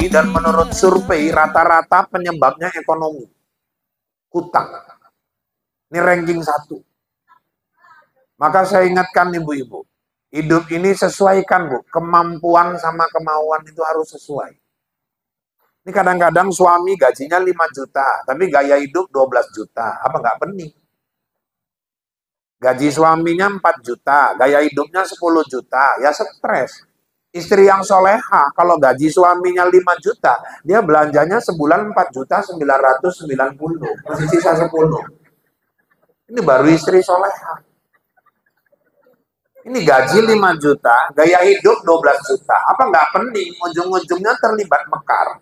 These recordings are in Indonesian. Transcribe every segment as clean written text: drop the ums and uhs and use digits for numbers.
studi dan menurut survei rata-rata penyebabnya ekonomi. Hutang. Ini ranking 1. Maka saya ingatkan ibu-ibu, hidup ini sesuaikan Bu, kemampuan sama kemauan itu harus sesuai. Ini kadang-kadang suami gajinya 5 juta, tapi gaya hidup 12 juta, apa nggak benih? Gaji suaminya 4 juta, gaya hidupnya 10 juta, ya stres. Istri yang soleha, kalau gaji suaminya 5 juta, dia belanjanya sebulan 4 juta 990, masih sisa 10. Ini baru istri soleha. Ini gaji 5 juta, gaya hidup 12 juta, apa nggak penting, ujung-ujungnya terlibat mekar.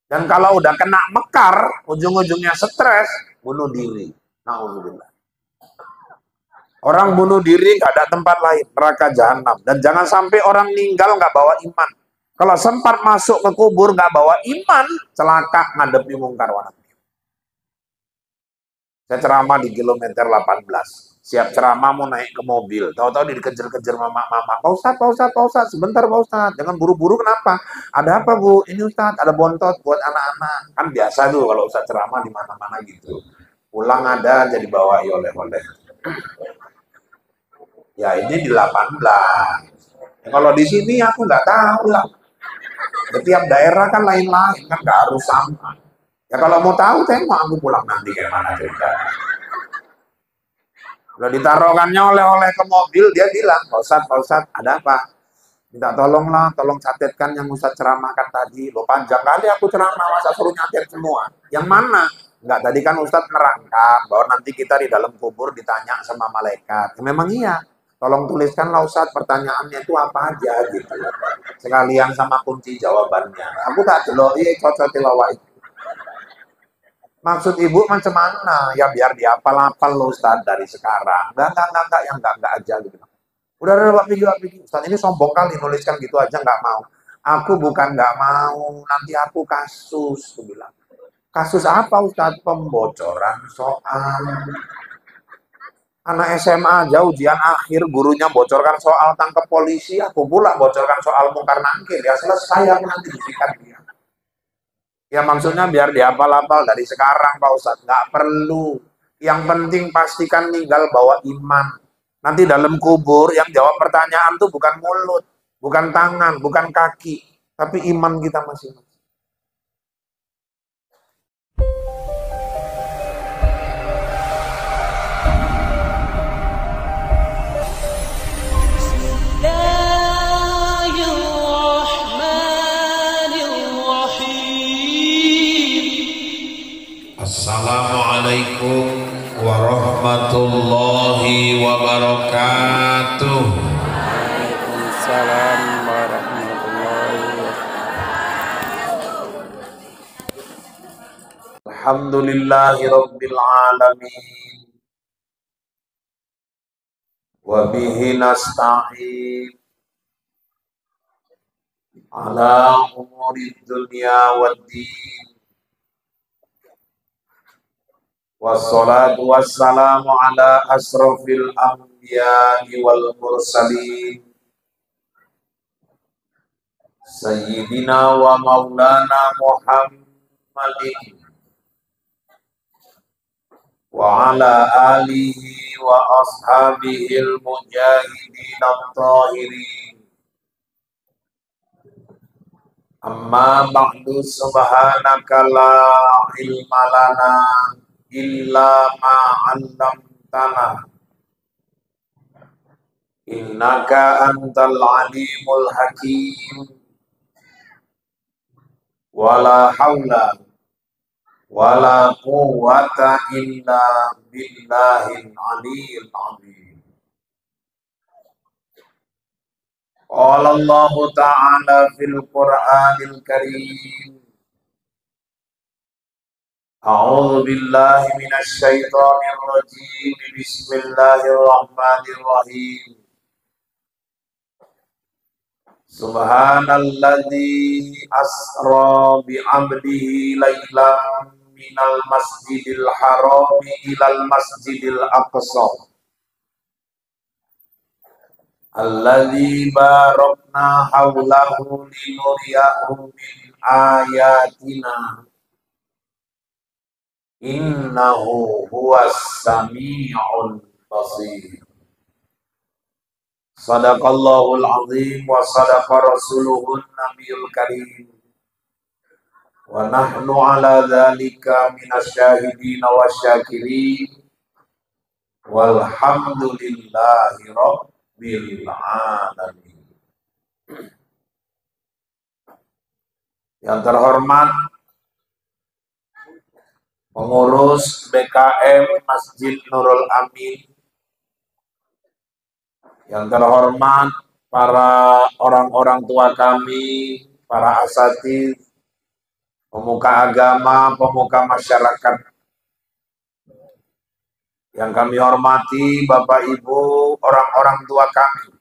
Dan kalau udah kena mekar, ujung-ujungnya stres, bunuh diri. Nauzubillah. Orang bunuh diri nggak ada tempat lain, neraka jahanam. Dan jangan sampai orang meninggal nggak bawa iman. Kalau sempat masuk ke kubur nggak bawa iman, celaka ngadepi mungkar wa nakir. Saya ceramah di kilometer 18. Siap ceramah mau naik ke mobil, tahu-tahu dikejar-kejar mama-mama. Pak Ustadz, sebentar Pak Ustadz, jangan buru-buru kenapa? Ada apa Bu? Ini Ustadz, ada bontot buat anak-anak. Kan biasa dulu kalau Ustadz ceramah di mana-mana gitu. Pulang ada jadi bawa oleh-oleh. Ya ini di 18. Ya, kalau di sini aku nggak tahu lah. Setiap daerah kan lain-lain, kan nggak harus sama. Ya kalau mau tahu, saya mau aku pulang nanti kayak mana cerita. Udah ditaruhkannya oleh-oleh ke mobil, dia bilang, Pak Ustadz, ada apa? Minta tolonglah, tolong catatkan yang Ustadz ceramahkan tadi. Lo panjang kali aku ceramah, masa suruh nyatet semua. Yang mana? Enggak, tadi kan Ustadz nerangkan bahwa nanti kita di dalam kubur ditanya sama malaikat. Ya, memang iya. Tolong tuliskanlah Ustadz pertanyaannya itu apa aja gitu. Sekalian sama kunci jawabannya. Aku tak celok, cocok tilawah itu. Maksud ibu macam mana? Ya biar dihafal-hafal loh Ustaz dari sekarang. Enggak, yang enggak aja gitu. Udah Pak Pigi. Ustaz ini sombong kali nuliskan gitu aja enggak mau. Aku bukan enggak mau, nanti aku kasus, aku bilang. Kasus apa Ustaz? Pembocoran soal. Anak SMA aja ujian akhir, gurunya bocorkan soal, tangkap polisi, aku pula bocorkan soal mungkar nangkir. Ya selesai aku nanti disikat dia. Ya maksudnya biar dihafal-hafal dari sekarang Pak Ustadz. Nggak perlu. Yang penting pastikan tinggal bawa iman. Nanti dalam kubur yang jawab pertanyaan tuh bukan mulut, bukan tangan, bukan kaki. Tapi iman kita masing-masing. Assalamualaikum warahmatullahi wabarakatuh. Waalaikumsalam warahmatullahi wabarakatuh. Alhamdulillahi rabbil alamin. Wa bihi nasta'in ala umuri dunya waddin. Wassalatu wassalamu ala asrofil anbiya'i wal mursalin Sayyidina wa maulana Muhammadin wa ala alihi wa ashabihil mujahidin at-tahirin. Amma ba'du, subhanaka la ilma lana illa ma'allamtana innaka antal alimul hakim. Wala hawla wala quwwata illa billahil aliyil azim. Qala Allah ta'ala fil Qur'anil Karim, A'udzu billahi minasy syaithanir rajim. Bismillahirrahmanirrahim. Subhanalladzi asra bi 'abdihi lailan minal masjidil harami ilal masjidil aqsa alladzi barakna haulahu linuriyahu min ayatina innahu huwas sami'ul basir. Sadaqallahul azim wa sadaqa rasuluhun nabiyul karim wa nahnu ala dzalika minasyahidin wasyakirin walhamdulillahi rabbil alamin. Yang terhormat pengurus BKM Masjid Nurul Amin, yang terhormat para orang-orang tua kami, para asatidz, pemuka agama, pemuka masyarakat, yang kami hormati Bapak Ibu, orang-orang tua kami,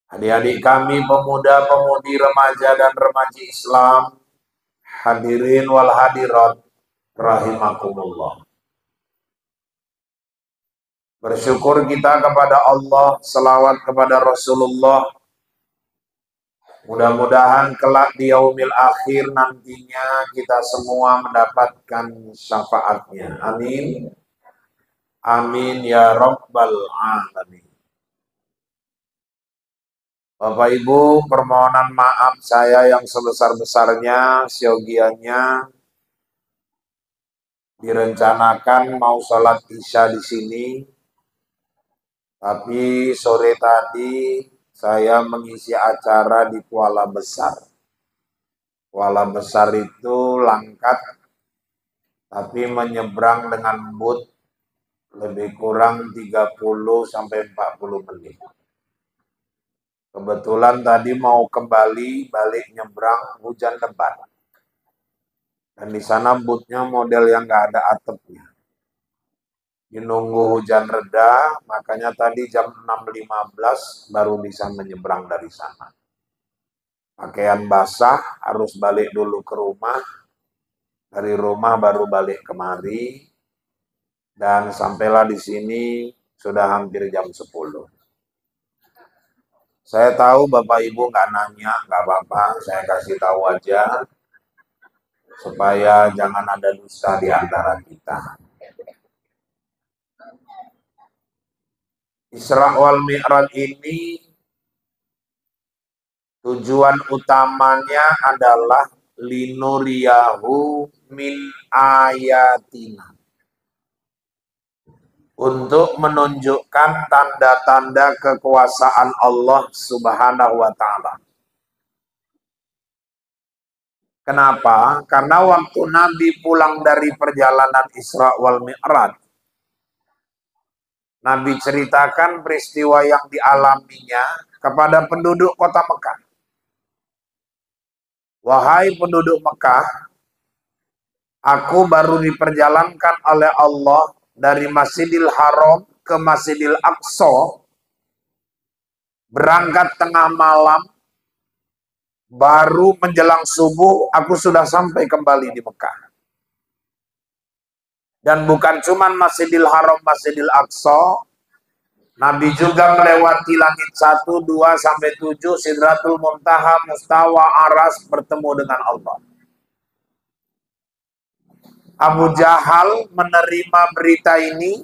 adik-adik kami, pemuda-pemudi, remaja dan remaji Islam, hadirin wal hadirat rahimakumullah. Bersyukur kita kepada Allah, selawat kepada Rasulullah. Mudah-mudahan kelak di yaumil akhir nantinya kita semua mendapatkan syafaatnya. Amin. Amin ya rabbal alamin. Bapak Ibu, permohonan maaf saya yang sebesar-besarnya, siogianya direncanakan mau sholat isya di sini, tapi sore tadi saya mengisi acara di Kuala Besar. Kuala Besar itu Langkat, tapi menyeberang dengan boot lebih kurang 30 sampai 40 menit. Kebetulan tadi mau kembali, balik nyebrang, hujan lebat. Dan di sana bootnya model yang nggak ada atapnya. Menunggu hujan reda, makanya tadi jam 6.15 baru bisa menyeberang dari sana. Pakaian basah, harus balik dulu ke rumah. Dari rumah baru balik kemari. Dan sampailah di sini sudah hampir jam 10. Saya tahu Bapak Ibu nggak nanya, nggak apa-apa, saya kasih tahu aja. Supaya jangan ada dusta di antara kita. Isra wal Mi'raj ini tujuan utamanya adalah linuriyahu min ayatina, untuk menunjukkan tanda-tanda kekuasaan Allah Subhanahu wa ta'ala. Kenapa? Karena waktu Nabi pulang dari perjalanan Isra wal Mi'raj, Nabi ceritakan peristiwa yang dialaminya kepada penduduk kota Mekah. Wahai penduduk Mekah, aku baru diperjalankan oleh Allah dari Masjidil Haram ke Masjidil Aqsa, berangkat tengah malam, baru menjelang subuh aku sudah sampai kembali di Mekah. Dan bukan cuma Masjidil Haram, Masjidil Aqsa, Nabi juga melewati langit 1, 2, sampai 7, Sidratul Muntaha, Mustawa, Aras, bertemu dengan Allah. Abu Jahal menerima berita ini,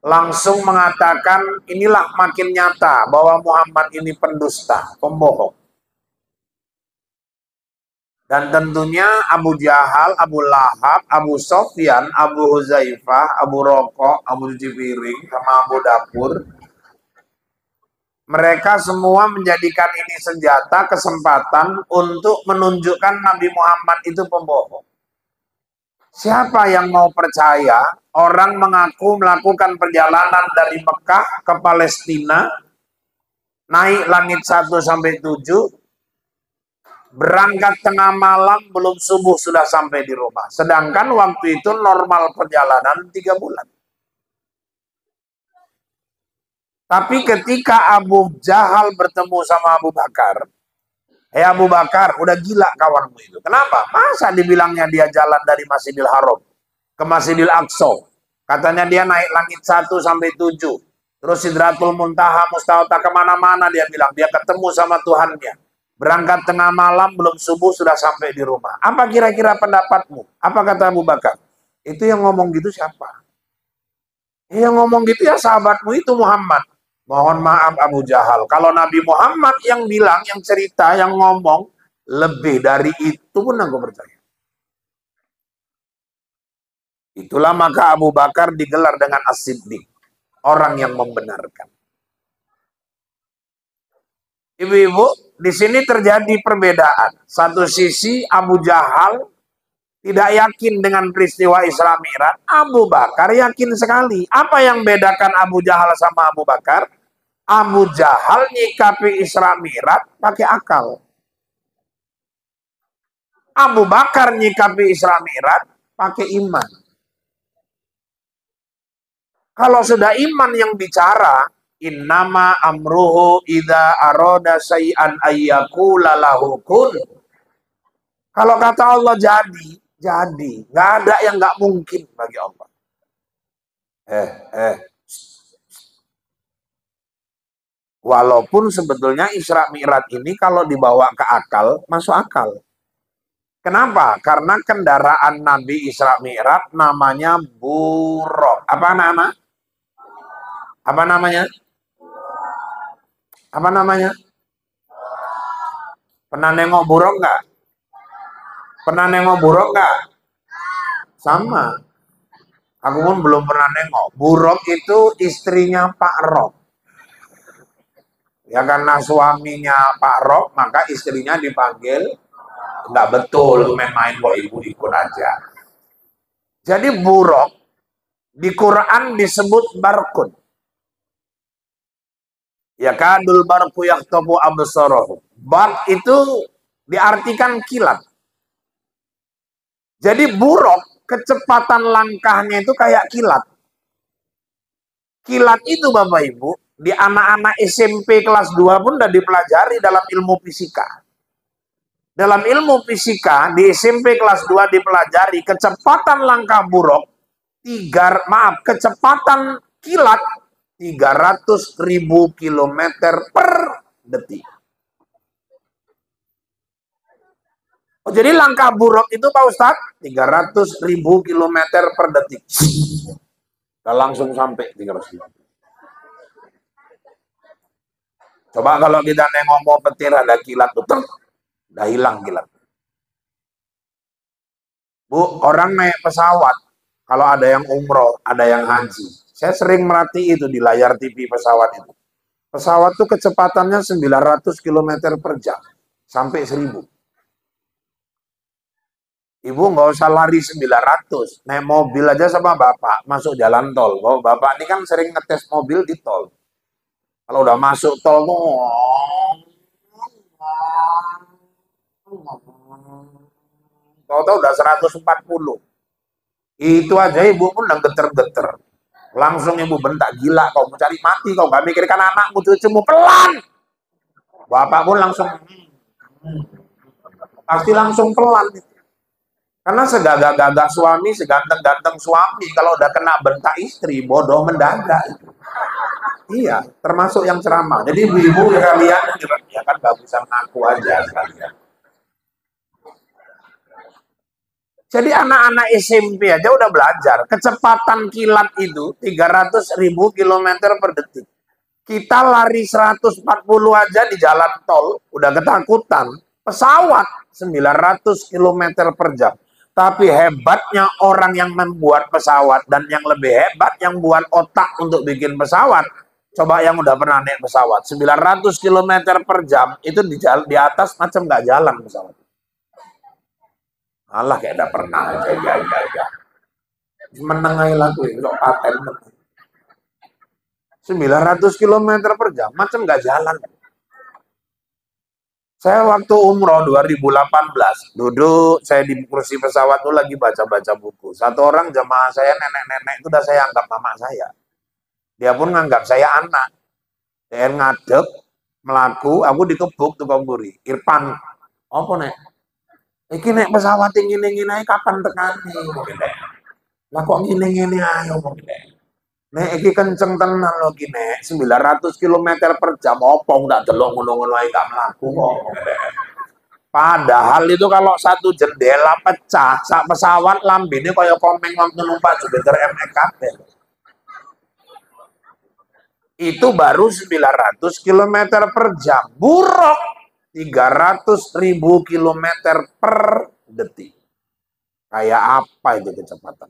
langsung mengatakan, inilah makin nyata bahwa Muhammad ini pendusta, pembohong. Dan tentunya Abu Jahal, Abu Lahab, Abu Sofyan, Abu Huzaifah, Abu Rokok, Abu Jibiring, sama Abu Dapur, mereka semua menjadikan ini senjata, kesempatan untuk menunjukkan Nabi Muhammad itu pembohong. Siapa yang mau percaya orang mengaku melakukan perjalanan dari Mekah ke Palestina, naik langit 1 sampai 7, berangkat tengah malam, belum subuh sudah sampai di rumah. Sedangkan waktu itu normal perjalanan 3 bulan. Tapi ketika Abu Jahal bertemu sama Abu Bakar, Abu Bakar, udah gila kawanmu itu. Kenapa? Masa dibilangnya dia jalan dari Masjidil Haram ke Masjidil Aqsa. Katanya dia naik langit 1 sampai 7. Terus Sidratul Muntaha, Mustauta, kemana-mana dia bilang. Dia ketemu sama Tuhannya. Berangkat tengah malam, belum subuh sudah sampai di rumah. Apa kira-kira pendapatmu? Apa kata Abu Bakar? Itu yang ngomong gitu siapa? Yang ngomong gitu ya sahabatmu itu Muhammad. Mohon maaf Abu Jahal. Kalau Nabi Muhammad yang bilang, yang cerita, yang ngomong, lebih dari itu pun aku percaya. Itulah maka Abu Bakar digelar dengan As-Siddiq. Orang yang membenarkan. Ibu-ibu, di sini terjadi perbedaan. Satu sisi Abu Jahal tidak yakin dengan peristiwa Isra Mi'raj. Abu Bakar yakin sekali. Apa yang bedakan Abu Jahal sama Abu Bakar? Abu Jahal nyikapi Isra Mi'raj pakai akal. Abu Bakar nyikapi Isra Mi'raj pakai iman. Kalau sudah iman yang bicara, innama amruhu idza arada syai'an ayyakula lahu kun. Kalau kata Allah jadi. Nggak ada yang nggak mungkin bagi Allah. Walaupun sebetulnya Isra Mi'raj ini kalau dibawa ke akal, masuk akal. Kenapa? Karena kendaraan Nabi Isra Mi'raj namanya buruk. Apa nama? Apa namanya? Apa namanya? Pernah nengok buruk nggak? Pernah nengok buruk nggak? Sama. Aku pun belum pernah nengok. Buruk itu istrinya Pak Rob. Ya karena suaminya Pak Rob, maka istrinya dipanggil. Nggak betul, main-main kok ibu ikut aja. Jadi buruk di Quran disebut barkun. Ya kadul barku yaktabu absarahu. Bark itu diartikan kilat. Jadi buruk, kecepatan langkahnya itu kayak kilat. Kilat itu Bapak Ibu, di anak-anak SMP kelas 2 pun sudah dipelajari dalam ilmu fisika. Dalam ilmu fisika, di SMP kelas 2 dipelajari kecepatan langkah buruk, kecepatan kilat 300.000 km per detik. Oh, jadi langkah buruk itu Pak Ustadz 300.000 km per detik. Udah langsung sampai 300.000. Coba kalau kita nengok mau petir ada kilat tuh, udah hilang kilat. Bu, orang naik pesawat, kalau ada yang umroh, ada yang haji. Saya sering merhati itu di layar TV pesawat itu. Pesawat tuh kecepatannya 900 km per jam, sampai 1000. Ibu nggak usah lari 900, naik mobil aja sama bapak, masuk jalan tol. Oh, bapak ini kan sering ngetes mobil di tol. Kalau udah masuk tol, tahu-tahu udah 140. Itu aja ibu pun udah geter-geter. Langsung ibu bentak, gila kau mau cari mati, kau gak mikirkan anakmu, cucumu, pelan. Bapak pun langsung, pasti langsung pelan. Karena segagah-gagah suami, seganteng-ganteng suami, kalau udah kena bentak istri, bodoh mendadak. Iya, termasuk yang ceramah. Jadi ibu-ibu kalian, ya kan gak bisa ngaku aja sekalian. Jadi anak-anak SMP aja udah belajar. Kecepatan kilat itu 300.000 km per detik. Kita lari 140 aja di jalan tol, udah ketakutan. Pesawat 900 km per jam. Tapi hebatnya orang yang membuat pesawat dan yang lebih hebat yang buat otak untuk bikin pesawat. Coba yang udah pernah naik pesawat, 900 km per jam itu di atas macam nggak jalan pesawat. Allah kayak udah pernah aja, ya. Menengai lagu itu, paten. 900 km per jam, macam nggak jalan. Saya waktu umroh 2018, duduk saya di kursi pesawat itu lagi baca-baca buku. Satu orang jemaah saya, nenek-nenek itu udah saya anggap mama saya. Dia pun nganggap saya anak. Dia ngadep, melaku, aku dikebuk tukang buri. Irfan, apa nek? Iki nek pesawat ngene-ngene ae kapan tekani? Lah kok ngene-ngene ae opo nek? Nek iki kenceng tenan lho ki nek 900 km per jam opo ndak delok ngono-ngono ae gak mlaku kok. Padahal itu kalau satu jendela pecah, sak pesawat lambene kaya komeng waktu numpak Jupiter MX kabeh. Itu baru 900 km per jam. Buruk 300.000 km per detik. Kayak apa itu kecepatan?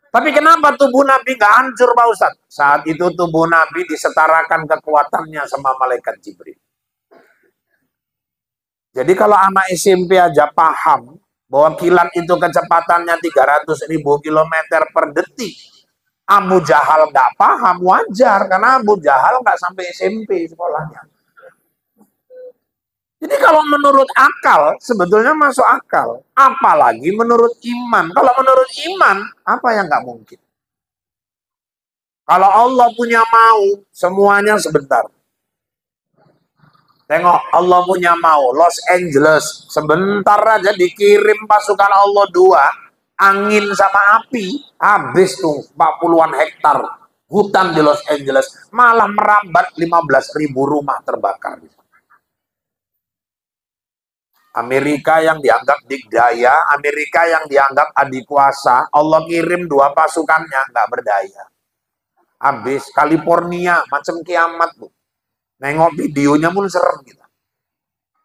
Tapi kenapa tubuh Nabi nggak hancur Pak Ustadz? Saat itu tubuh Nabi disetarakan kekuatannya sama malaikat Jibril. Jadi kalau anak SMP aja paham bahwa kilat itu kecepatannya 300.000 km per detik, Abu Jahal nggak paham, wajar, karena Abu Jahal nggak sampai SMP sekolahnya. Jadi kalau menurut akal, sebetulnya masuk akal. Apalagi menurut iman. Kalau menurut iman, apa yang nggak mungkin? Kalau Allah punya mau, semuanya sebentar. Tengok, Allah punya mau, Los Angeles, sebentar aja dikirim pasukan Allah 2, angin sama api, habis tuh 40-an hektar hutan di Los Angeles, malah merambat 15.000 rumah terbakar. Amerika yang dianggap dikdaya, Amerika yang dianggap adikuasa, Allah kirim 2 pasukannya, nggak berdaya. Habis, California, macam kiamat, Bu. Nengok videonya pun serem kita.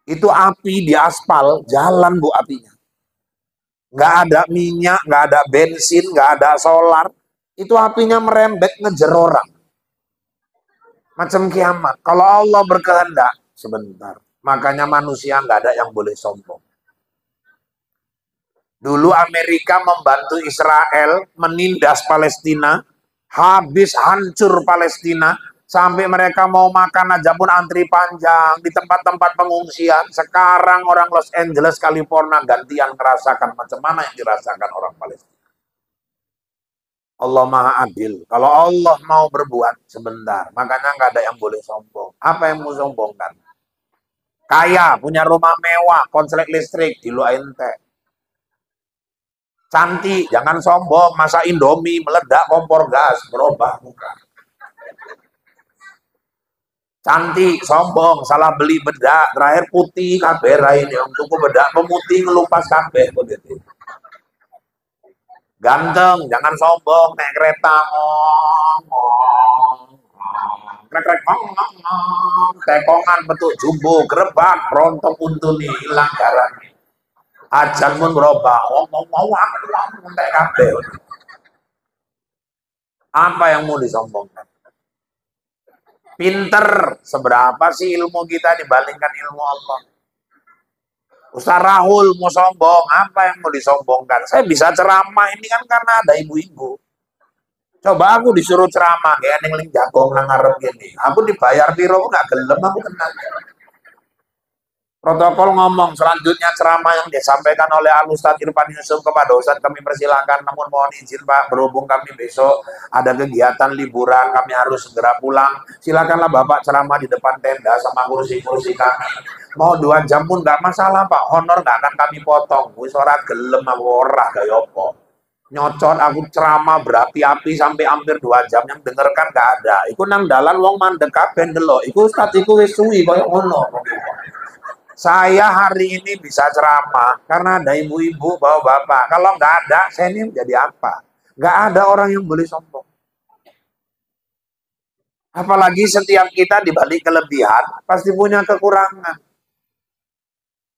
Itu api di aspal, jalan Bu apinya. Nggak ada minyak, nggak ada bensin, nggak ada solar. Itu apinya merembet ngejer orang. Macam kiamat. Kalau Allah berkehendak, sebentar. Makanya manusia nggak ada yang boleh sombong. Dulu Amerika membantu Israel menindas Palestina, habis hancur Palestina, sampai mereka mau makan aja pun antri panjang di tempat-tempat pengungsian. Sekarang orang Los Angeles, California gantian merasakan macam mana yang dirasakan orang Palestina. Allah Maha Adil. Kalau Allah mau berbuat, sebentar. Makanya nggak ada yang boleh sombong. Apa yang mau sombongkan? Kaya, punya rumah mewah, konslet listrik, di lu ente. Cantik, jangan sombong, masa Indomie meledak kompor gas, berubah muka. Cantik, sombong, salah beli bedak, terakhir putih kabeh ini, tuku bedak pemutih ngelupas kabeh begitu. Ganteng, jangan sombong, naik kereta, krek-krek, tekongan bentuk jumbo, gerebak, rontok untuni, hilang garam. Ajan pun berubah, mau aku entek kabeh. Apa yang mau disombongkan? Pinter, seberapa sih ilmu kita dibandingkan ilmu Allah? Ustaz Rahul mau sombong, apa yang mau disombongkan? Saya bisa ceramah ini kan karena ada ibu-ibu. Coba aku disuruh ceramah, kayak ning jagong nang ngarep gini. Aku dibayar piro nggak gelem, aku tenang. Protokol ngomong selanjutnya ceramah yang disampaikan oleh Al-Ustadz Irfan Yusuf kepada Ustadz kami persilakan, namun mohon izin Pak, berhubung kami besok ada kegiatan liburan, kami harus segera pulang. Silakanlah Bapak ceramah di depan tenda sama kursi-kursi kami. Mau 2 jam pun nggak masalah Pak, honor nggak akan kami potong. Wis ora gelem aku ora kaya apa. Nyocot aku ceramah berapi-api sampai hampir 2 jam, yang dengarkan nggak ada. Iku nang dalan wong mandek kabeh ndelok. Iku Ustadz iku wis suwi kaya ngono. Saya hari ini bisa ceramah karena ada ibu-ibu bawa bapak. Kalau nggak ada, saya ini jadi apa? Nggak ada orang yang boleh sombong. Apalagi setiap kita dibalik kelebihan, pasti punya kekurangan.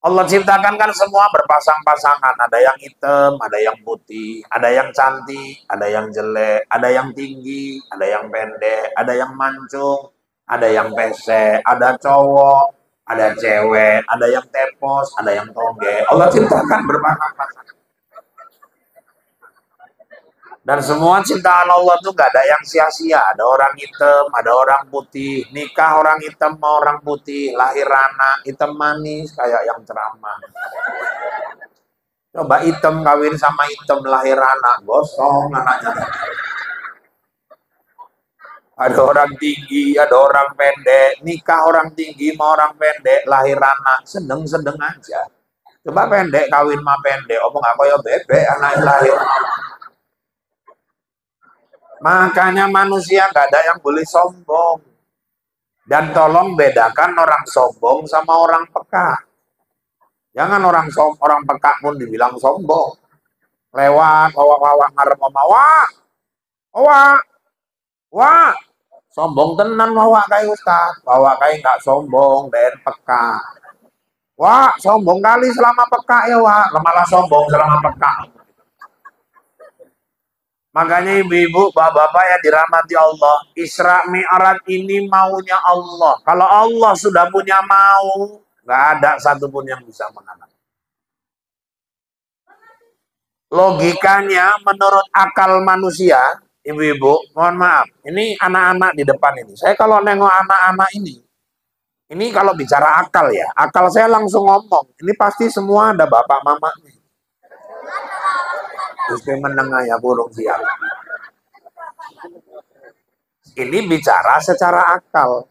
Allah ciptakan kan semua berpasang-pasangan. Ada yang hitam, ada yang putih, ada yang cantik, ada yang jelek, ada yang tinggi, ada yang pendek, ada yang mancung, ada yang pesek, ada cowok, ada cewek, ada yang tepos, ada yang toge. Allah ciptakan berpasang-pasangan. Dan semua ciptaan Allah itu gak ada yang sia-sia. Ada orang hitam, ada orang putih. Nikah orang hitam sama orang putih. Lahir anak, hitam manis kayak yang ceramah. Coba hitam kawin sama hitam, lahir anak. Gosong anaknya. Ada orang tinggi, ada orang pendek. Nikah orang tinggi sama orang pendek, lahir anak. Sedeng-sedeng aja. Coba pendek kawin sama pendek. Omong gak kaya bebek anak lahir. Makanya manusia nggak ada yang boleh sombong. Dan tolong bedakan orang sombong sama orang peka. Jangan orang peka pun dibilang sombong. Lewat, wawak ngarep wawak, wawak, wah, sombong tenan wawak kayak Ustaz. Wawak kayak nggak sombong dan peka. Wah, sombong kali selama peka ya wak. Malah sombong selama peka. Makanya ibu-ibu, bapak-bapak yang dirahmati Allah, Isra Mi'raj ini maunya Allah. Kalau Allah sudah punya mau, nggak ada satupun yang bisa menghalang. Logikanya menurut akal manusia, ibu-ibu, mohon maaf, ini anak-anak di depan ini. Saya kalau nengok anak-anak ini kalau bicara akal ya, akal saya langsung ngomong, ini pasti semua ada bapak mamanya. Terus menengah ya burung siang. Ini bicara secara akal.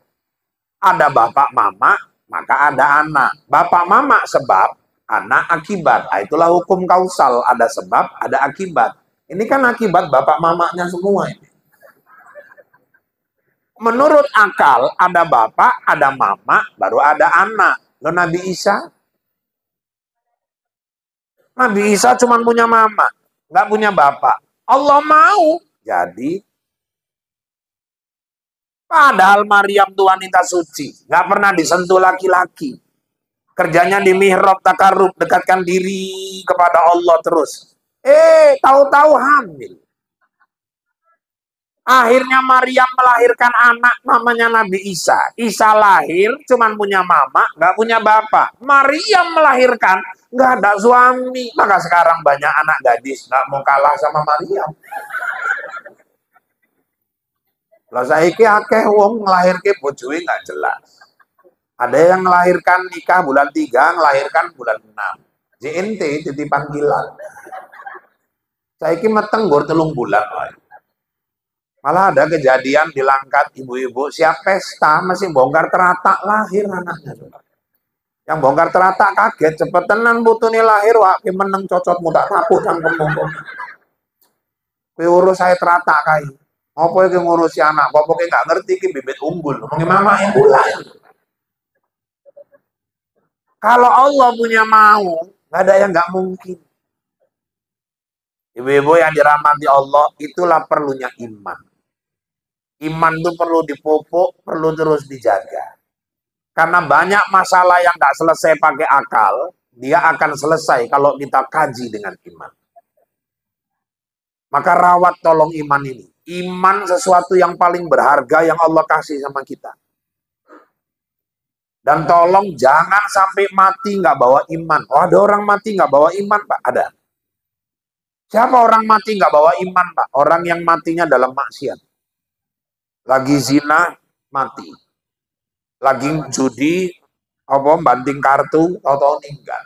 Ada bapak mama, maka ada anak. Bapak mama sebab, anak akibat. Nah, itulah hukum kausal. Ada sebab, ada akibat. Ini kan akibat bapak mamanya semua ini. Menurut akal, ada bapak, ada mama, baru ada anak. Loh Nabi Isa? Nabi Isa cuma punya mama, nggak punya bapak. Allah mau. Jadi, padahal Maryam itu wanita suci, nggak pernah disentuh laki-laki. Kerjanya di mihrab takarrub, dekatkan diri kepada Allah terus. Tahu-tahu hamil. Akhirnya Maryam melahirkan anak namanya Nabi Isa. Isa lahir cuman punya mama, nggak punya bapak. Maryam melahirkan nggak ada suami. Maka sekarang banyak anak gadis nggak mau kalah sama Maryam. Lah saiki akeh wong nglahirke bojone nggak jelas. Ada yang melahirkan nikah bulan 3, melahirkan bulan 6. JNT jadi panggilan. Saiki meteng gur 3 bulan. Malah ada kejadian di Langkat, ibu-ibu siap pesta masih bongkar teratak lahir anaknya. Yang bongkar teratak kaget, cepet tenan putune lahir, wak meneng cocot muda rapuh cangkemmu. Kowe urus saya teratak kai. Apa iki ngurusi anak? Pokoke nggak ngerti iki bibit unggul. Ngomongin mama yang bulan. Kalau Allah punya mau, nggak ada yang nggak mungkin. Ibu-ibu yang dirahmati Allah, itulah perlunya iman. Iman itu perlu dipupuk, perlu terus dijaga. Karena banyak masalah yang nggak selesai pakai akal, dia akan selesai kalau kita kaji dengan iman. Maka rawat tolong iman ini. Iman sesuatu yang paling berharga yang Allah kasih sama kita. Dan tolong jangan sampai mati nggak bawa iman. Oh, ada orang mati nggak bawa iman, Pak? Ada. Siapa orang mati nggak bawa iman, Pak? Orang yang matinya dalam maksiat. Lagi zina, mati. Lagi judi, banting kartu, tahu-tahu meninggal.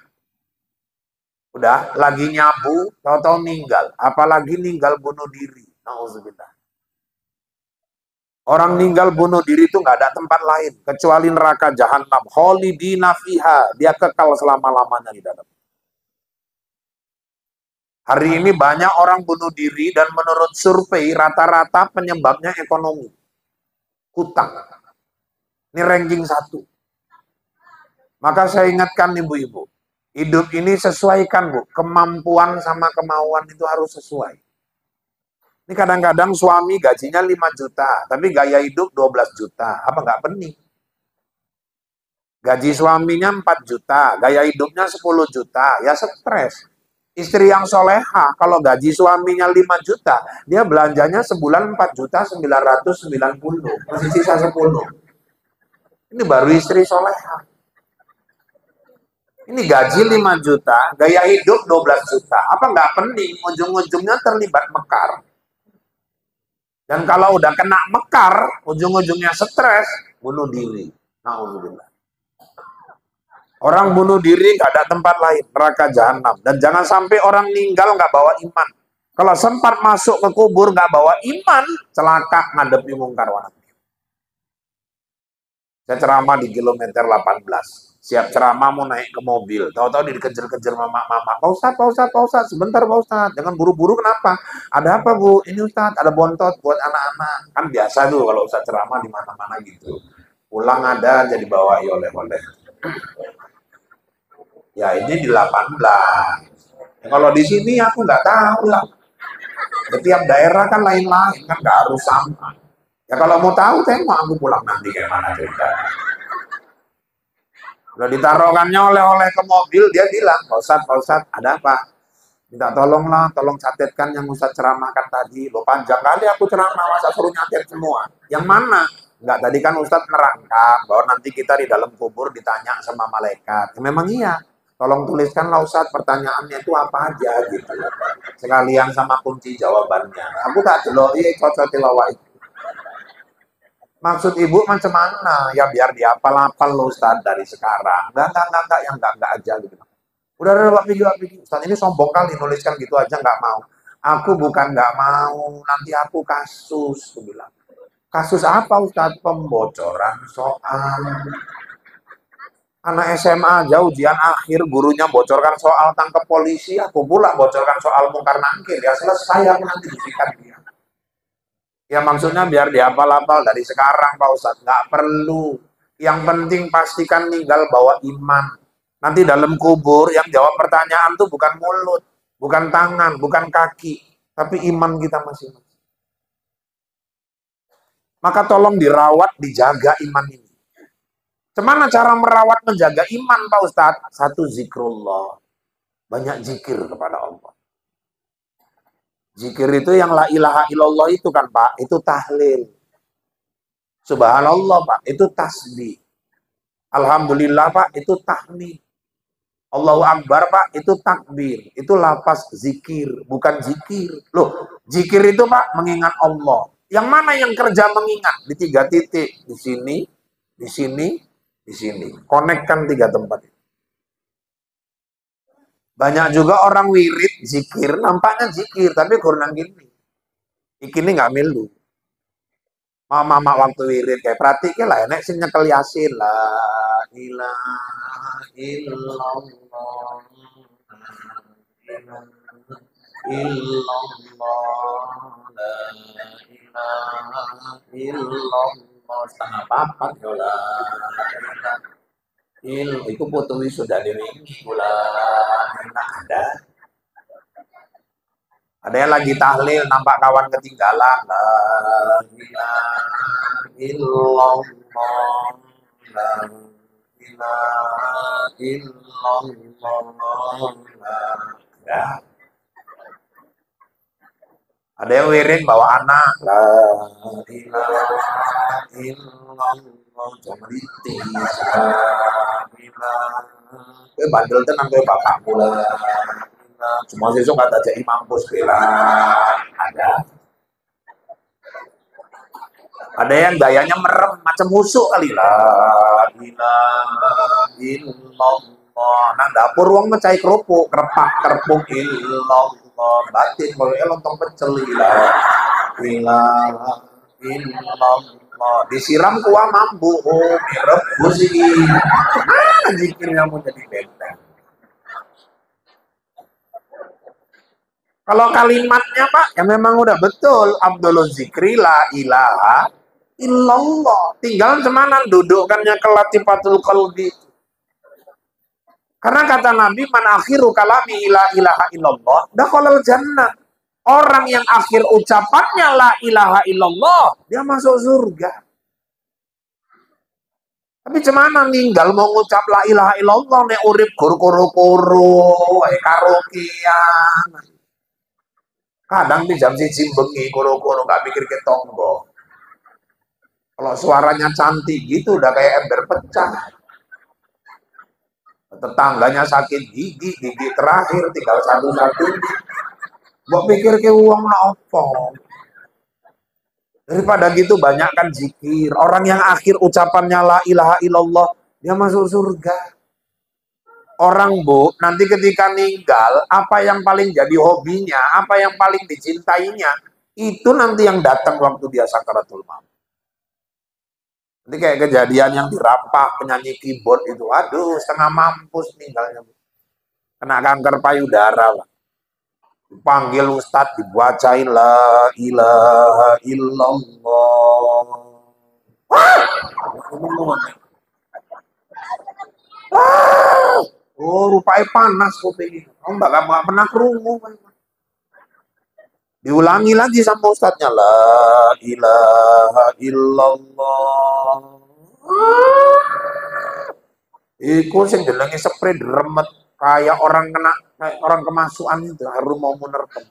Udah, lagi nyabu, tahu-tahu meninggal. Apalagi meninggal bunuh diri. Nauzubillah. Orang meninggal bunuh diri itu nggak ada tempat lain kecuali neraka jahanam. Khalidina fiha, dia kekal selama-lamanya di dalam. Hari ini banyak orang bunuh diri dan menurut survei rata-rata penyebabnya ekonomi. Hutang. Ini ranking 1. Maka saya ingatkan ibu-ibu, hidup ini sesuaikan Bu, kemampuan sama kemauan itu harus sesuai. Ini kadang-kadang suami gajinya 5 juta, tapi gaya hidup 12 juta, apa nggak pening? Gaji suaminya 4 juta, gaya hidupnya 10 juta, ya stres. Istri yang soleha, kalau gaji suaminya 5 juta, dia belanjanya sebulan 4 juta 990, masih sisa 10. Ini baru istri soleha. Ini gaji 5 juta, gaya hidup 12 juta. Apa nggak pening? Ujung-ujungnya terlibat mekar. Dan kalau udah kena mekar, ujung-ujungnya stres, bunuh diri. Nauzubillah. Orang bunuh diri nggak ada tempat lain, neraka jahanam. Dan jangan sampai orang meninggal nggak bawa iman. Kalau sempat masuk ke kubur nggak bawa iman, celaka ngadepi mungkar wa nakir. Saya ceramah di kilometer 18. Siap ceramah mau naik ke mobil. Tahu-tahu dikejar-kejar mama-mama. Pak Ustadz, Pak Ustadz, Pak Ustadz. Sebentar Pak Ustadz. Jangan buru-buru kenapa? Ada apa Bu? Ini Ustadz, ada bontot buat anak-anak. Kan biasa tuh kalau Ustadz ceramah di mana-mana gitu. Pulang ada jadi bawa oleh-oleh. Ya ini di 18. Ya, kalau di sini aku nggak tahu lah. Setiap daerah kan lain-lain, kan nggak harus sama. Ya kalau mau tahu, tengok aku pulang nanti kayak mana cerita. Udah ditaruhkannya oleh-oleh ke mobil, dia bilang, Pak Ustadz, ada apa? Minta tolonglah, tolong catatkan yang Ustadz ceramahkan tadi. Lo panjang kali aku ceramah, masa suruh nyatet semua. Yang mana? Enggak, tadi kan Ustadz nerangkan bahwa nanti kita di dalam kubur ditanya sama malaikat. Ya, memang iya. Tolong tuliskanlah Ustadz pertanyaannya itu apa aja gitu. Sekalian sama kunci jawabannya. Aku tak jelok, iya cocok tilawah itu. Maksud ibu macam mana? Ya biar dihafal-hafal loh Ustadz dari sekarang. Enggak, yang enggak aja gitu. Udah Pak Pigi. Ustadz ini sombong kali nuliskan gitu aja nggak mau. Aku bukan nggak mau, nanti aku kasus. Aku bilang. Kasus apa Ustadz? Pembocoran soal. Anak SMA aja ujian akhir, gurunya bocorkan soal, tangkap polisi, aku pula bocorkan soal mungkar nangkir. Ya selesai aku nanti disikat dia. Ya maksudnya biar dihafal-hafal dari sekarang Pak Ustadz. Nggak perlu. Yang penting pastikan tinggal bawa iman. Nanti dalam kubur yang jawab pertanyaan tuh bukan mulut, bukan tangan, bukan kaki. Tapi iman kita masing-masing. Maka tolong dirawat, dijaga iman ini. Gimana cara merawat, menjaga iman Pak Ustadz? Satu, zikrullah. Banyak zikir kepada Allah. Zikir itu yang la ilaha illallah itu kan Pak, itu tahlil. Subhanallah Pak, itu tasbih. Alhamdulillah Pak, itu tahmid. Allahu Akbar Pak, itu takbir. Itu lapas zikir, bukan zikir. Loh, zikir itu Pak, mengingat Allah. Yang mana yang kerja mengingat? Di 3 titik. Di sini, di sini, di sini. Konekkan 3 tempat. Banyak juga orang wirid, zikir, nampaknya zikir, tapi kurang gini. Ikini nggak milu. Mama waktu wirid, kayak pratiknya lah, enak sih nyekel yasin. La ilaha illallah. Setengah papat yola. Itu foto wisuda diringi ada yang lagi tahlil nampak kawan ketinggalan la ilaha illallah la ilaha illallah ada yang wirid bawa anak la ilaha illallah jangan ditis bandel tenang kayak bapakmu lah. Cuma sesuk kata jadi mampus bela. Ada yang gayanya merem macam husuk kali lah. Illallah. Nah dapur uang mencai kerupuk, kerpuk illallah. Batin kalau lontong pecel lah. Illallah. Disiram kuah mambu, rebus ini. Zikirnya mau jadi benteng. Kalau kalimatnya Pak, ya memang udah betul. Abdul zikri la ilaha illallah. Tinggal cemana dudukkannya ke latifatul qalbi. Karena kata Nabi, man akhiru kalami la ilaha illallah, dakhalal jannah. Orang yang akhir ucapannya la ilaha illallah, dia masuk surga. Tapi cemana ninggal mau ngucap la ilaha illallah, nek urip kuru-kuru-kuru, karaokean. Kadang di jam 1 bengi koro-koro nggak pikir ke tonggo. Kalau suaranya cantik gitu udah kayak ember pecah. Tetangganya sakit gigi terakhir tinggal satu-satu. Mbok pikir ke uang opo. Daripada gitu banyakkan zikir. Orang yang akhir ucapannya la ilaha illallah, dia masuk surga. Orang Bu, nanti ketika meninggal, apa yang paling jadi hobinya, apa yang paling dicintainya, itu nanti yang datang waktu dia sakaratul maut. Ini kayak kejadian yang dirampak penyanyi keyboard itu. Aduh, setengah mampus meninggalnya. Kena kanker payudara, Pak. Dipanggil Ustadz, dibacain la ilaha illallah. Oh, rupanya panas kuping ini. Oh, nggak pernah kerungu. Diulangi lagi sama Ustadznya. La ilaha illallah. Iku sing jenenge spray remet kayak orang kemasukan itu, harum mau menerkem.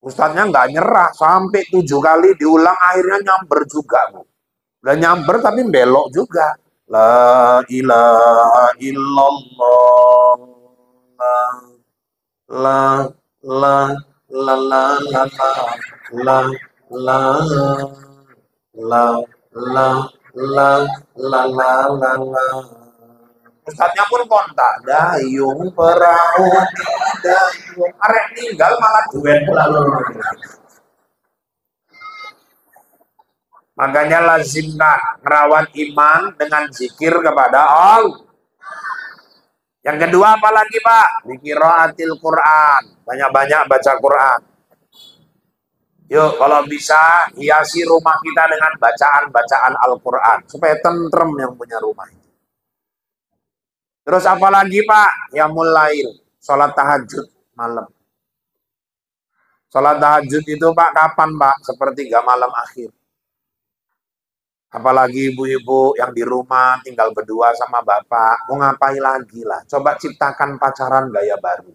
Ustadznya nggak nyerah sampai 7 kali diulang, akhirnya nyamber juga, Bu. Udah nyamber tapi belok juga. La ilaha illallah. La la la la la la la la la la la la la la. Ustadznya pun kontak dayung perahu di dayung arek tinggal malah duet lalu. Makanya lazimkan merawat iman dengan zikir kepada Allah. Yang kedua apalagi Pak? Biqiraatil Quran. Banyak-banyak baca Quran. Yuk kalau bisa hiasi rumah kita dengan bacaan-bacaan Al-Quran. Supaya tentrem yang punya rumah. Terus apalagi Pak? Ya mulai sholat tahajud malam. Sholat tahajud itu Pak kapan Pak? Sepertiga malam akhir. Apalagi ibu-ibu yang di rumah tinggal berdua sama bapak, mau ngapain lagi lah? Coba ciptakan pacaran gaya baru.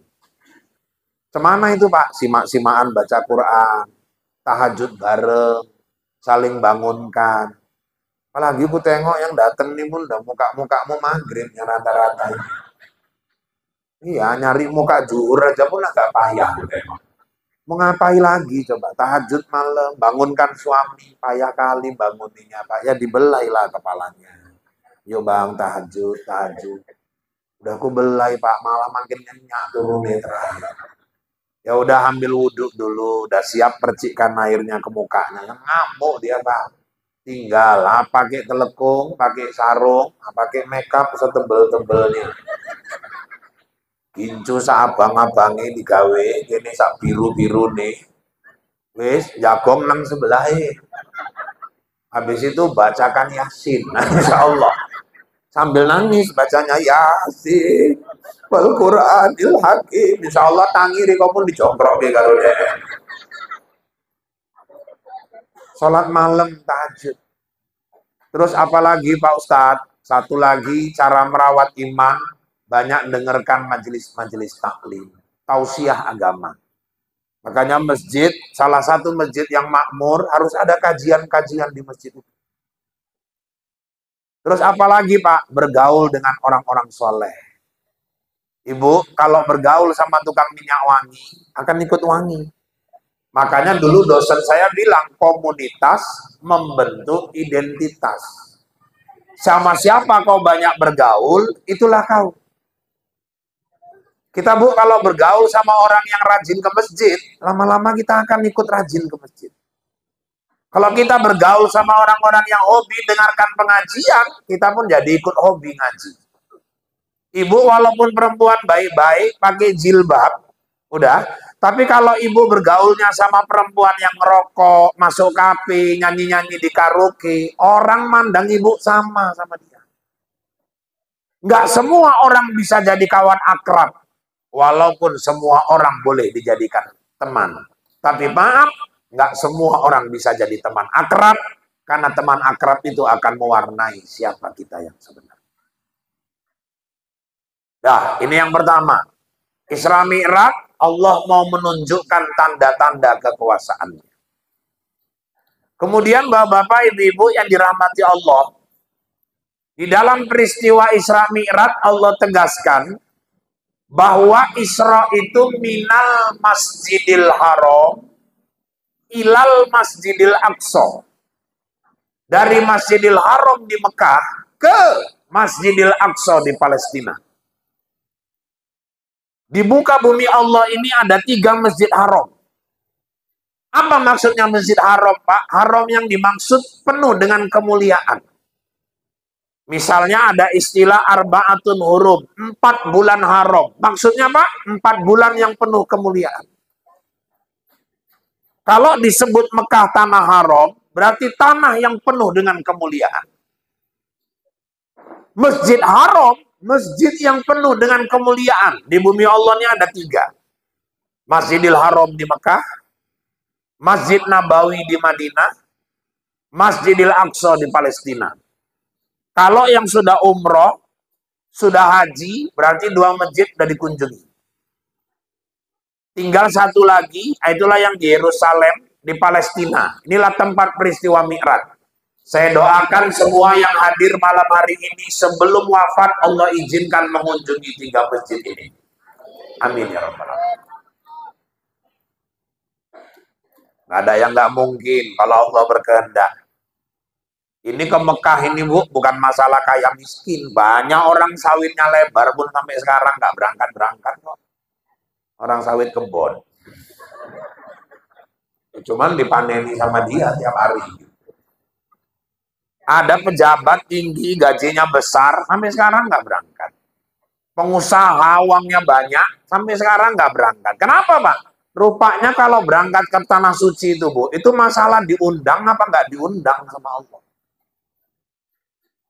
Kemana itu Pak? Simak-simaan baca Quran, tahajud bareng, saling bangunkan. Apalagi ibu tengok yang datang nih pun udah muka-mukamu maghrib yang rata-rata. Iya, nyari muka juhur aja pun agak payah. Mau ngapain lagi coba? Tahajud malam, bangunkan suami, payah kali banguninnya Pak. Ya dibelailah kepalanya. Yuk bang, tahajud. Udah aku belai Pak, malah makin nyenyak turun terakhir. Ya udah ambil wudhu dulu, udah siap percikkan airnya ke mukanya. Yang ngamuk dia Pak. Tinggal lah pakai telekung, pakai sarung, pakai makeup setebel-tebelnya. Gincu saabang-abange digawe, kene sak biru-biru nih. Wis jagong nang sebelah. Habis itu bacakan Yasin. Nah, insyaallah. Sambil nangis bacanya Yasin. Wal Qur'anil Hakim. Insyaallah tangi riko pun dicongkroke karo dhek. Salat malam tahajud. Terus apalagi Pak Ustadz? Satu lagi cara merawat iman. Banyak dengarkan majelis-majelis taklim, tausiah agama. Makanya masjid, salah satu masjid yang makmur, harus ada kajian-kajian di masjid itu. Terus apalagi Pak? Bergaul dengan orang-orang soleh. Ibu, kalau bergaul sama tukang minyak wangi, akan ikut wangi. Makanya dulu dosen saya bilang, komunitas membentuk identitas. Sama siapa kau banyak bergaul, itulah kau. Kita Bu, kalau bergaul sama orang yang rajin ke masjid, lama-lama kita akan ikut rajin ke masjid. Kalau kita bergaul sama orang-orang yang hobi dengarkan pengajian, kita pun jadi ikut hobi ngaji. Ibu walaupun perempuan baik-baik, pakai jilbab, udah. Tapi kalau ibu bergaulnya sama perempuan yang ngerokok, masuk kafe, nyanyi-nyanyi di karaoke, orang mandang ibu sama dia. Nggak semua orang bisa jadi kawan akrab. Walaupun semua orang boleh dijadikan teman. Tapi maaf, nggak semua orang bisa jadi teman akrab, karena teman akrab itu akan mewarnai siapa kita yang sebenarnya. Nah, ini yang pertama. Isra Mi'raj, Allah mau menunjukkan tanda-tanda kekuasaannya. Kemudian bapak-bapak, ibu-ibu yang dirahmati Allah, di dalam peristiwa Isra Mi'raj Allah tegaskan, bahwa Isra itu minal Masjidil Haram ilal Masjidil Aqsa. Dari Masjidil Haram di Mekah ke Masjidil Aqsa di Palestina. Di muka bumi Allah ini ada 3 masjid haram. Apa maksudnya Masjid Haram, Pak? Haram yang dimaksud penuh dengan kemuliaan. Misalnya ada istilah Arba'atun Hurum, 4 bulan haram. Maksudnya Pak, 4 bulan yang penuh kemuliaan. Kalau disebut Mekah tanah haram, berarti tanah yang penuh dengan kemuliaan. Masjid Haram, masjid yang penuh dengan kemuliaan. Di bumi Allah ini ada 3. Masjidil Haram di Mekah, Masjid Nabawi di Madinah, Masjidil Aqsa di Palestina. Kalau yang sudah umroh, sudah haji, berarti 2 masjid sudah dikunjungi. Tinggal 1 lagi, itulah yang di Yerusalem, di Palestina. Inilah tempat peristiwa Mi'raj. Saya doakan semua yang hadir malam hari ini sebelum wafat Allah izinkan mengunjungi 3 masjid ini. Amin ya rabbal alamin. Nggak ada yang nggak mungkin kalau Allah berkehendak. Ini ke Mekah ini Bu, bukan masalah kaya miskin. Banyak orang sawitnya lebar pun sampai sekarang nggak berangkat-berangkat kok. Orang sawit kebon. Cuman dipaneni sama dia tiap hari. Ada pejabat tinggi, gajinya besar, sampai sekarang nggak berangkat. Pengusaha uangnya banyak, sampai sekarang nggak berangkat. Kenapa Pak? Rupanya kalau berangkat ke Tanah Suci itu Bu, itu masalah diundang apa nggak diundang sama Allah.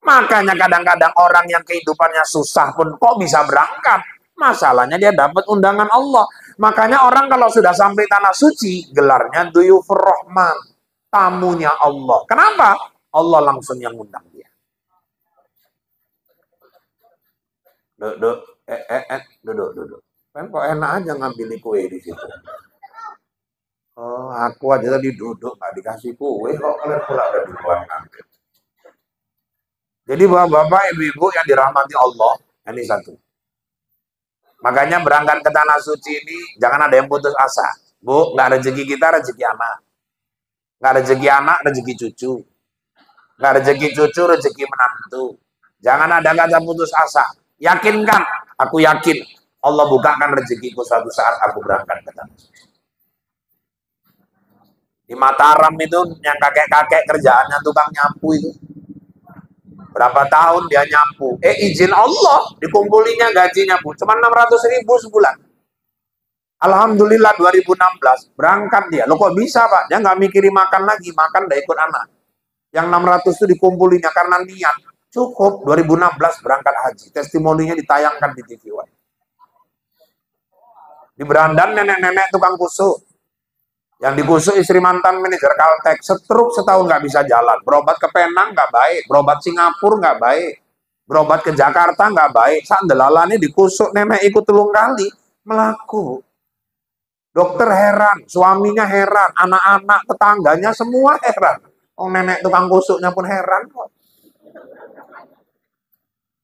Makanya kadang-kadang orang yang kehidupannya susah pun kok bisa berangkat. Masalahnya dia dapat undangan Allah. Makanya orang kalau sudah sampai Tanah Suci, gelarnya Duyufur Rahman, tamunya Allah. Kenapa? Allah langsung yang undang dia. Duduk. Kan kok enak aja ngambil kue di situ. Oh, aku aja tadi duduk nggak dikasih kue, kok kalian pula ada di luar ngambil. Jadi bapak-bapak, ibu-ibu yang dirahmati Allah, ini 1. Makanya berangkat ke Tanah Suci ini jangan ada yang putus asa. Bu, nggak rezeki kita, rezeki anak. Nggak rezeki anak, rezeki cucu. Nggak rezeki cucu, rezeki menantu. Jangan ada kata putus asa. Yakinkan, aku yakin Allah bukakan rezekiku suatu saat aku berangkat ke Tanah Suci. Di Mataram itu yang kakek-kakek kerjaannya tukang nyapu itu. Berapa tahun dia nyapu. Izin Allah dikumpulinya gajinya Bu. Cuma 600.000 sebulan. Alhamdulillah 2016 berangkat dia. Loh kok bisa Pak? Dia nggak mikirin makan lagi. Makan udah ikut anak. Yang 600 itu dikumpulinya karena niat. Cukup 2016 berangkat haji. Testimoninya ditayangkan di TV One. Di Berandan nenek-nenek tukang kusuk. Yang dikusuk istri mantan manajer Caltex. Stroke setahun nggak bisa jalan. Berobat ke Penang nggak baik. Berobat Singapura nggak baik. Berobat ke Jakarta nggak baik. Saat delalani dikusuk nenek ikut 3 kali. Melaku. Dokter heran. Suaminya heran. Anak-anak tetangganya semua heran. Oh nenek tukang kusuknya pun heran kok.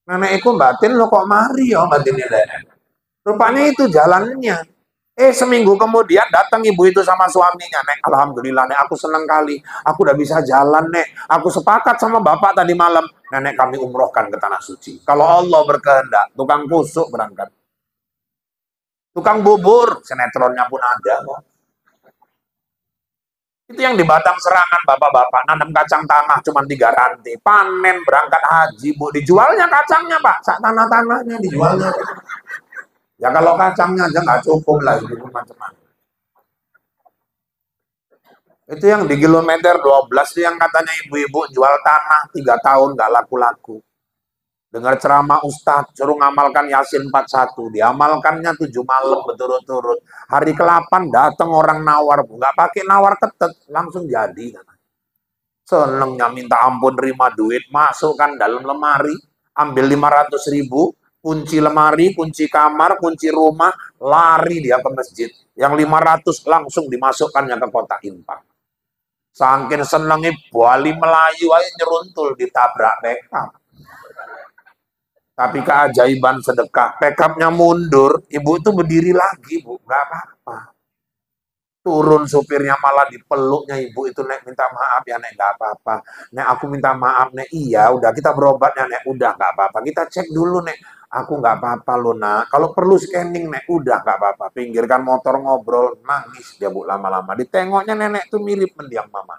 Nenek itu batin lo kok mari ya batinnya nenek. Rupanya itu jalannya. Seminggu kemudian datang ibu itu sama suaminya. Nek, alhamdulillah Nek, aku senang kali. Aku udah bisa jalan Nek. Aku sepakat sama bapak tadi malam. Nenek kami umrohkan ke Tanah Suci. Kalau Allah berkehendak, tukang kusuk berangkat. Tukang bubur, sinetronnya pun ada kok. Itu yang di Batang Serangan bapak-bapak. Nanam kacang tanah cuma 3 rantai. Panen berangkat haji Bu. Dijualnya kacangnya Pak. Sak tanah-tanahnya dijualnya. Ya kalau kacangnya aja nggak cukup lah itu macam-macam. Itu yang di kilometer 12 itu yang katanya ibu-ibu jual tanah 3 tahun nggak laku-laku. Dengar ceramah Ustadz, suruh ngamalkan Yasin 41. Diamalkannya 7 malam berturut-turut. Hari ke-8 datang orang nawar, nggak pakai nawar ketet, langsung jadi. Senengnya minta ampun, terima duit, masukkan dalam lemari, ambil 500.000. Kunci lemari, kunci kamar, kunci rumah, lari dia ke masjid. Yang 500 langsung dimasukkannya ke kotak infak. Saking senengnya Bali Melayu aja nyeruntul ditabrak pickup. Tapi keajaiban sedekah, pickupnya mundur, ibu itu berdiri lagi Bu, nggak apa-apa. Turun supirnya malah dipeluknya ibu itu, Nek minta maaf ya Nek, nggak apa-apa. Nek aku minta maaf Nek, iya udah kita berobat ya Nek, udah nggak apa-apa. Kita cek dulu Nek. Aku nggak apa-apa loh nak. Kalau perlu scanning nek, udah nggak apa-apa. Pinggirkan motor ngobrol, nangis dia bu lama-lama. Ditengoknya nenek tuh mirip mendiang mama.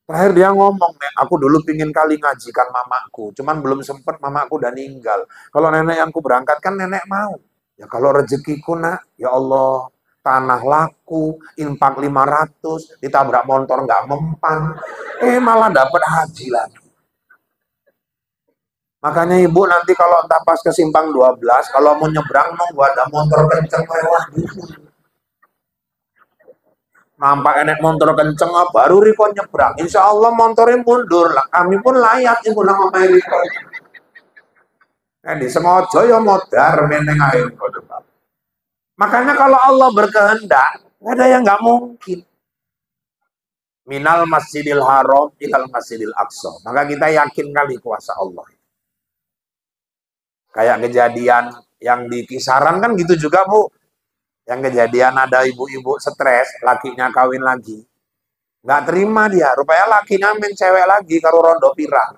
Terakhir dia ngomong, nek aku dulu pingin kali ngajikan mamaku, cuman belum sempet, mamaku udah ninggal. Kalau nenek yang ku berangkatkan nenek mau. Ya kalau rezekiku nak, ya Allah, tanah laku, infak 500, ditabrak motor nggak mempan, malah dapat haji lagi. Makanya ibu nanti kalau entah pas ke simpang 12, kalau mau nyebrang nunggu ada motor kenceng lewat dulu. Nampak enek motor kenceng baru Riko nyebrang. Insya Allah motornya mundur lah. Kami pun layak ibu nama Riko. Di sengaja ya modar meneng air. Makanya kalau Allah berkehendak, nggak ada yang nggak mungkin. Minal Masjidil Haram ilal Masjidil Aqsa. Maka kita yakin kali kuasa Allah. Kayak kejadian yang di Kisaran kan gitu juga bu. Yang kejadian ada ibu-ibu stres, lakinya kawin lagi. Nggak terima dia, rupanya lakinya main cewek lagi kalau rondo pirang.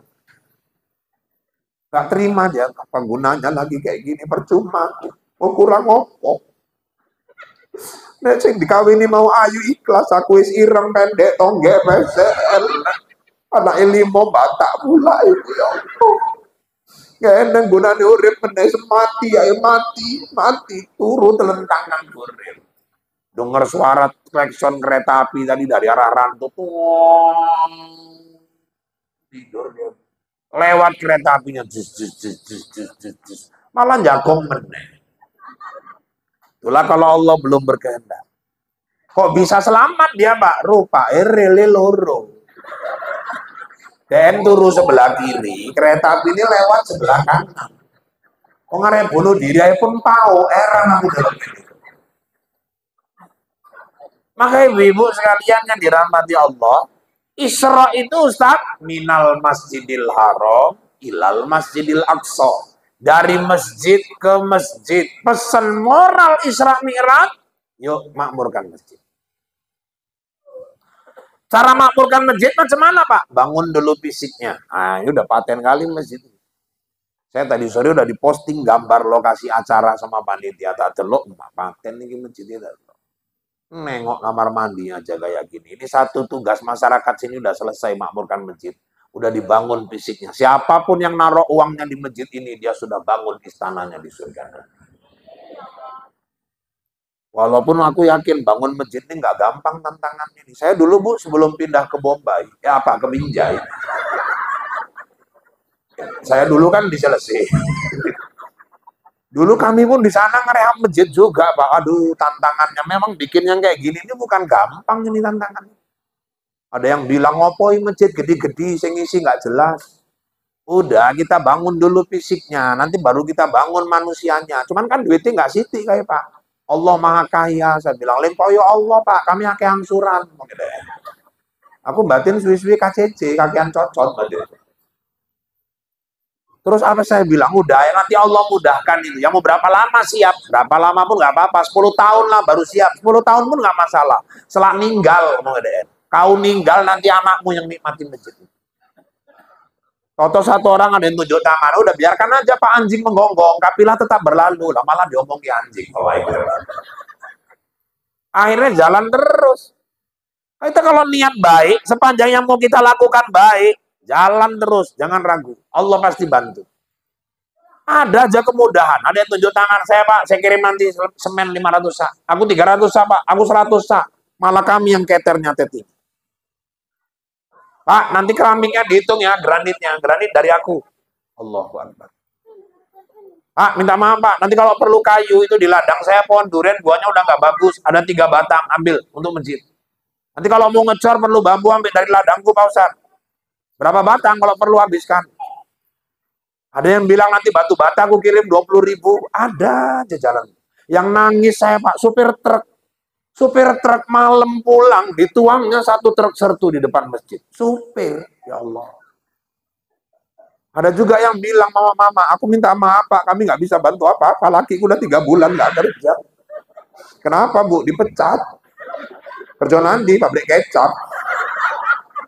Nggak terima dia, apa gunanya lagi kayak gini, percuma. Oh kurang opo. Nek sing dikawini mau ayu ikhlas, aku is ireng pendek tongge PSL. Anak ilmu batak pula ibu ya Allah. Gak enak gunanya urip meneh mati ya mati turu telentangan urip. Dengar suara klakson kereta api tadi dari arah Rantu tidur dia. Lewat kereta apinya jus. Malah jagong meneh. Itulah kalau Allah belum berkehendak. Kok bisa selamat dia Pak? Rupa rele loro. Dan turu sebelah kiri, kereta api ini lewat sebelah kanan. Kok ngarep bunuh diri aja pun tahu, era aku dalam ini. Maka ibu-ibu sekalian yang dirahmati Allah, Isra itu Ustaz, minal Masjidil Haram ilal Masjidil Aqsa. Dari masjid ke masjid. Pesan moral Isra Mi'raj, yuk makmurkan masjid. Cara makmurkan masjid macam mana Pak? Bangun dulu fisiknya. Nah, ini udah paten kali masjid. Saya tadi sore udah diposting gambar lokasi acara sama panitia. Tak celok, paten nih masjidnya. Nengok kamar mandi aja kayak gini. Ini satu tugas masyarakat sini udah selesai makmurkan masjid. Udah dibangun fisiknya. Siapapun yang naruh uangnya di masjid ini, dia sudah bangun istananya di surga. Walaupun aku yakin bangun masjid ini nggak gampang tantangan ini. Saya dulu Bu sebelum pindah ke Bombay, ke Binjai. Saya dulu kan di Cilacap. Dulu kami pun di sana ngerehab masjid juga Pak. Aduh tantangannya memang bikin yang kayak gini ini bukan gampang ini tantangannya. Ada yang bilang ngopoi masjid gede-gede, sing isi nggak jelas. Udah kita bangun dulu fisiknya, nanti baru kita bangun manusianya. Cuman kan duitnya nggak siti kayak Pak. Allah Maha Kaya, saya bilang, lempoyo Allah Pak, kami akeh angsuran. Aku batin suwi-suwi KCC, kakian cocot batin. Terus apa saya bilang, udah ya nanti Allah mudahkan itu. Ya mau berapa lama siap? Berapa lama pun nggak apa-apa, 10 tahun lah baru siap. 10 tahun pun nggak masalah. Setelah ninggal, kau ninggal nanti anakmu yang nikmatin masjid. Toto satu orang ada yang tunjuk tangan, udah biarkan aja Pak anjing menggonggong, kapilah tetap berlalu, lah malah diomong anjing. Akhirnya jalan terus. Kita kalau niat baik, sepanjang yang mau kita lakukan baik, jalan terus, jangan ragu. Allah pasti bantu. Ada aja kemudahan, ada yang tunjuk tangan, saya Pak, saya kirim nanti semen 500 sak, aku 300 sak Pak, aku 100 sak, malah kami yang keternya teting. Pak, nanti keramiknya dihitung ya, granitnya. Granit dari aku. Allahu Akbar. Pak, minta maaf Pak. Nanti kalau perlu kayu itu di ladang saya pohon durian, buahnya udah nggak bagus. Ada 3 batang, ambil untuk masjid. Nanti kalau mau ngecor perlu bambu, ambil dari ladangku Pak Ustaz. Berapa batang kalau perlu habiskan. Ada yang bilang nanti batu bata aku kirim 20.000. Ada aja jalan. Yang nangis saya Pak, supir truk. Supir truk malam pulang, dituangnya 1 truk sertu di depan masjid. Supir, ya Allah. Ada juga yang bilang, mama, aku minta maaf Pak, kami nggak bisa bantu apa-apa. Lakiku udah 3 bulan nggak kerja. Kenapa Bu? Dipecat. Kerja nanti, pabrik kecap.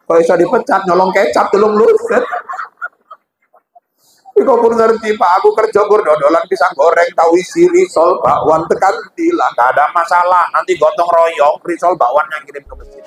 Kalau bisa dipecat, nyolong kecap, tolong lulus. Kok pun ngerti Pak, aku kerja gur dodolan pisang goreng, tahu isi risol bakwan tekan tilang, gak ada masalah. Nanti gotong royong risol bakwan yang kirim ke masjid.